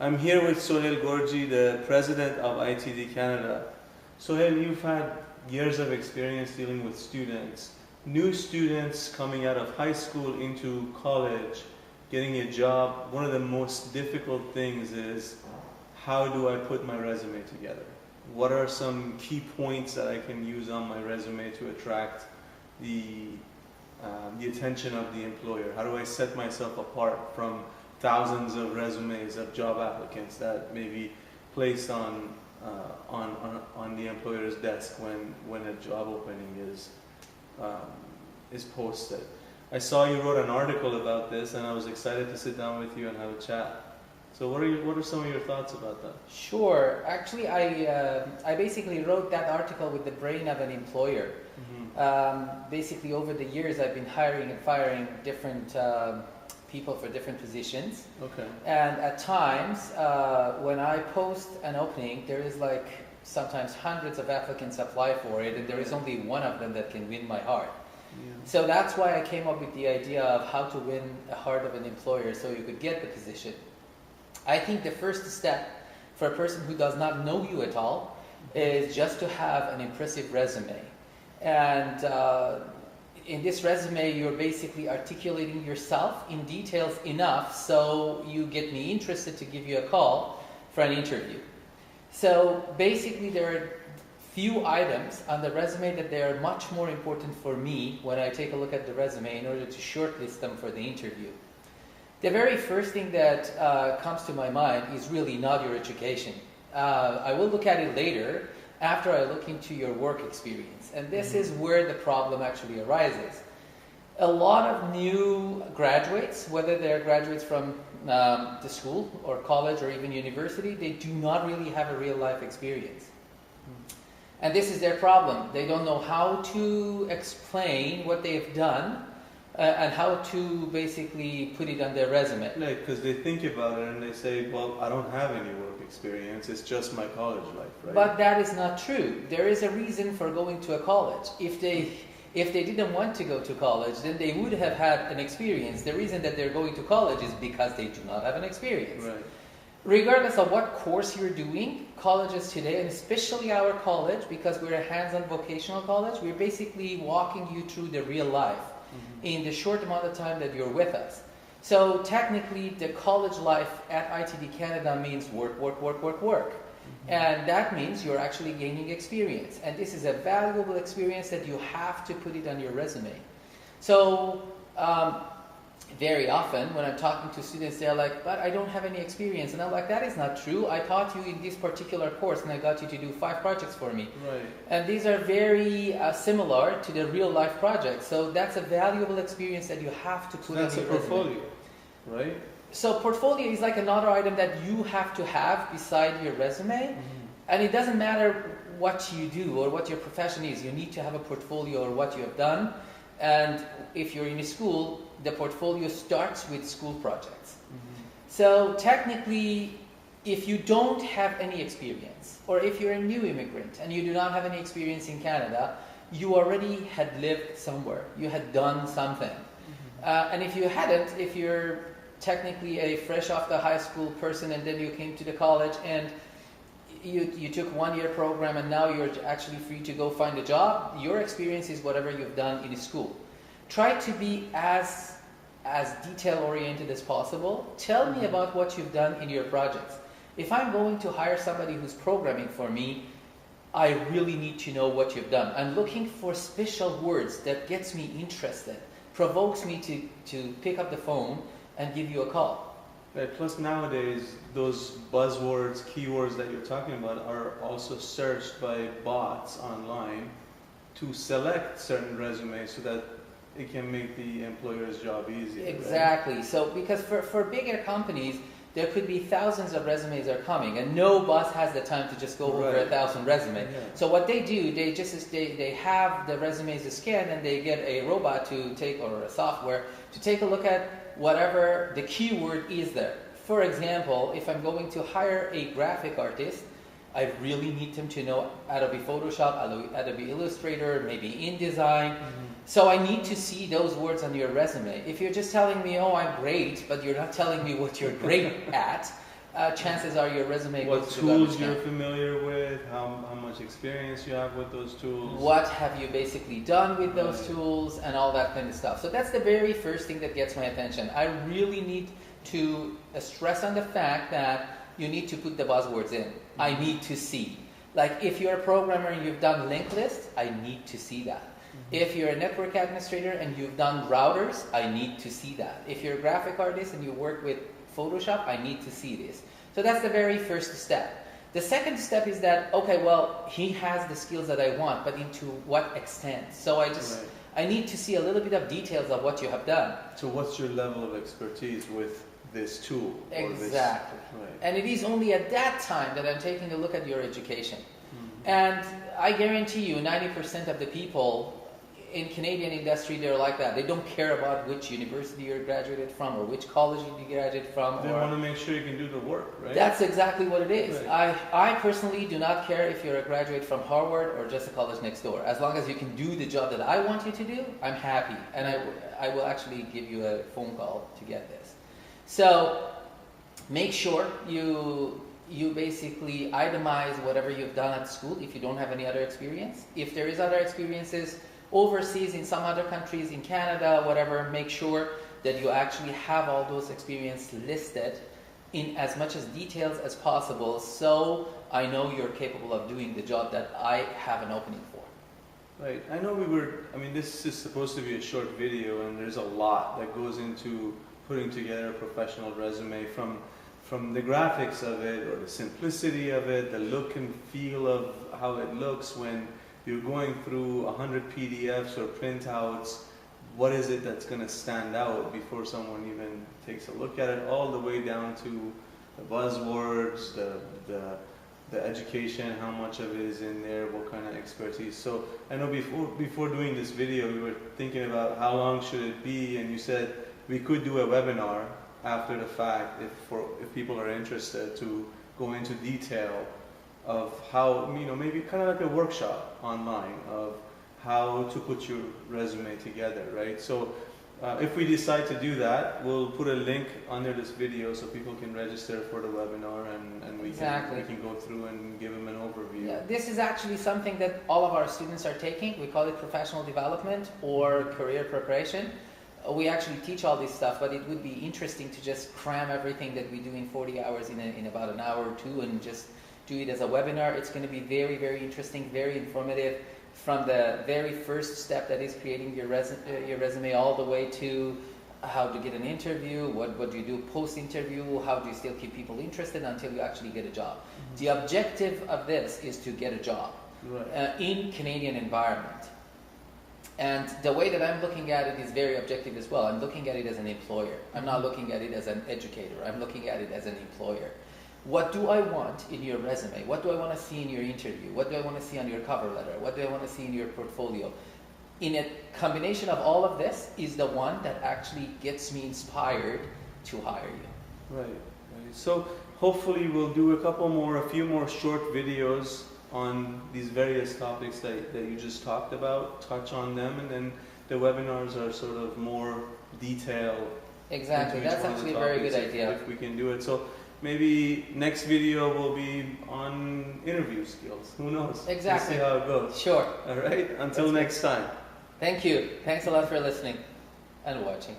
I'm here with Sohail Gorji, the president of ITD Canada. Sohail, you've had years of experience dealing with students. New students coming out of high school into college, getting a job. One of the most difficult things is, how do I put my resume together? What are some key points that I can use on my resume to attract the attention of the employer? How do I set myself apart from thousands of resumes of job applicants that may be placed on the employer's desk when a job opening is posted? I saw you wrote an article about this, and I was excited to sit down with you and have a chat. So what are some of your thoughts about that? Sure. Actually, I basically wrote that article with the brain of an employer. Basically, over the years, I've been hiring and firing different people for different positions. Okay. And at times, when I post an opening, there is like sometimes hundreds of applicants apply for it, and there is only one of them that can win my heart. Yeah. So that's why I came up with the idea of how to win the heart of an employer so you could get the position. I think the first step for a person who does not know you at all is just to have an impressive resume. And in this resume, you're basically articulating yourself in details enough so you get me interested to give you a call for an interview. So basically, there are few items on the resume that they are much more important for me when I take a look at the resume in order to shortlist them for the interview. The very first thing that comes to my mind is really not your education. I will look at it later after I look into your work experience. And this is where the problem actually arises. A lot of new graduates, whether they're graduates from the school or college or even university, they do not really have a real life experience. And this is their problem. They don't know how to explain what they've done and how to basically put it on their resume. Like, because they think about it and they say, well, I don't have any work experience, it's just my college life, right? But that is not true. There is a reason for going to a college. If they didn't want to go to college, then they would have had an experience. The reason that they're going to college is because they do not have an experience. Right. Regardless of what course you're doing, colleges today, and especially our college, because we're a hands-on vocational college, we're basically walking you through the real life in the short amount of time that you're with us. So technically, the college life at ITD Canada means work, work, work, work, work. And that means you're actually gaining experience. And this is a valuable experience that you have to put it on your resume. So very often when I'm talking to students, they're like, but I don't have any experience. And I'm like, that is not true. I taught you in this particular course and I got you to do 5 projects for me. Right. And these are very similar to the real life projects. So that's a valuable experience that you have to put on your resume. That's a portfolio, right? So portfolio is like another item that you have to have beside your resume. And it doesn't matter what you do or what your profession is. You need to have a portfolio or what you have done. And if you're in a school, the portfolio starts with school projects. So technically, if you don't have any experience, or if you're a new immigrant and you do not have any experience in Canada, you already had lived somewhere. You had done something. And if you hadn't, if you're technically a fresh off the high school person and then you came to the college and you took 1-year program and now you're actually free to go find a job, your experience is whatever you've done in school. Try to be as detail-oriented as possible. Tell me about what you've done in your projects. If I'm going to hire somebody who's programming for me, I really need to know what you've done. I'm looking for special words that gets me interested, provokes me to pick up the phone and give you a call. Right. Plus nowadays, those buzzwords, keywords that you're talking about are also searched by bots online to select certain resumes so that it can make the employer's job easier. Exactly. Right? So because for bigger companies, there could be thousands of resumes are coming, and no boss has the time to just go over 1,000 resumes. Yeah. So what they do, they have the resumes scanned, and they get a robot to take, or a software to take a look at whatever the keyword is there. For example, if I'm going to hire a graphic artist, I really need them to know Adobe Photoshop, Adobe Illustrator, maybe InDesign. So I need to see those words on your resume. If you're just telling me, oh, I'm great, but you're not telling me what you're great at, chances are your resume What goes to the garbage tools can. you're familiar with, how much experience you have with those tools. What have you basically done with those Right. tools and all that kind of stuff. So that's the very first thing that gets my attention. I really need to stress on the fact that you need to put the buzzwords in. I need to see. Like if you're a programmer and you've done linked lists, I need to see that. If you're a network administrator and you've done routers, I need to see that. If you're a graphic artist and you work with Photoshop, I need to see this. So that's the very first step. The second step is that, okay, well, he has the skills that I want, but into what extent? So Right. I need to see a little bit of details of what you have done. So what's your level of expertise with this tool? Or this- Exactly. Right. And it is only at that time that I'm taking a look at your education. Mhm. And I guarantee you, 90% of the people in Canadian industry, they're like that. They don't care about which university you graduated from or which college you graduated from. They or want to make sure you can do the work, right? That's exactly what it is. Right. I personally do not care if you're a graduate from Harvard or just a college next door. As long as you can do the job that I want you to do, I'm happy. And I will actually give you a phone call to get this. So make sure you basically itemize whatever you've done at school if you don't have any other experience. If there is other experiences overseas in some other countries, in Canada, whatever, make sure that you actually have all those experiences listed in as much as details as possible so I know you're capable of doing the job that I have an opening for. Right. I know this is supposed to be a short video, and there's a lot that goes into putting together a professional resume, from the graphics of it, or the simplicity of it, the look and feel of how it looks when you're going through 100 PDFs or printouts. What is it that's going to stand out before someone even takes a look at it, all the way down to the buzzwords, the education, how much of it is in there, what kind of expertise. So I know before doing this video, we were thinking about how long should it be, and you said we could do a webinar after the fact if people are interested to go into detail of how, maybe kind of like a workshop online of how to put your resume together, right? So if we decide to do that, we'll put a link under this video so people can register for the webinar, and we can go through and give them an overview. Yeah, this is actually something that all of our students are taking. We call it professional development or career preparation. We actually teach all this stuff, but it would be interesting to just cram everything that we do in 40 hours in about an hour or two and just do it as a webinar. It's going to be very, very interesting, very informative, from the very first step that is creating your resume all the way to how to get an interview, what do you do post-interview, how do you still keep people interested until you actually get a job. Mm-hmm. The objective of this is to get a job in Canadian environment. And the way that I'm looking at it is very objective as well. I'm looking at it as an employer. I'm not looking at it as an educator. I'm looking at it as an employer. What do I want in your resume? What do I want to see in your interview? What do I want to see on your cover letter? What do I want to see in your portfolio? In a combination of all of this is the one that actually gets me inspired to hire you. Right. So hopefully we'll do a few more short videos on these various topics that you just talked about, touch on them, and then the webinars are sort of more detailed. Exactly, that's actually a very good idea. If we can do it. So maybe next video will be on interview skills. Who knows? Exactly. We'll see how it goes. Sure. All right. Until next time. Thank you. Thanks a lot for listening and watching.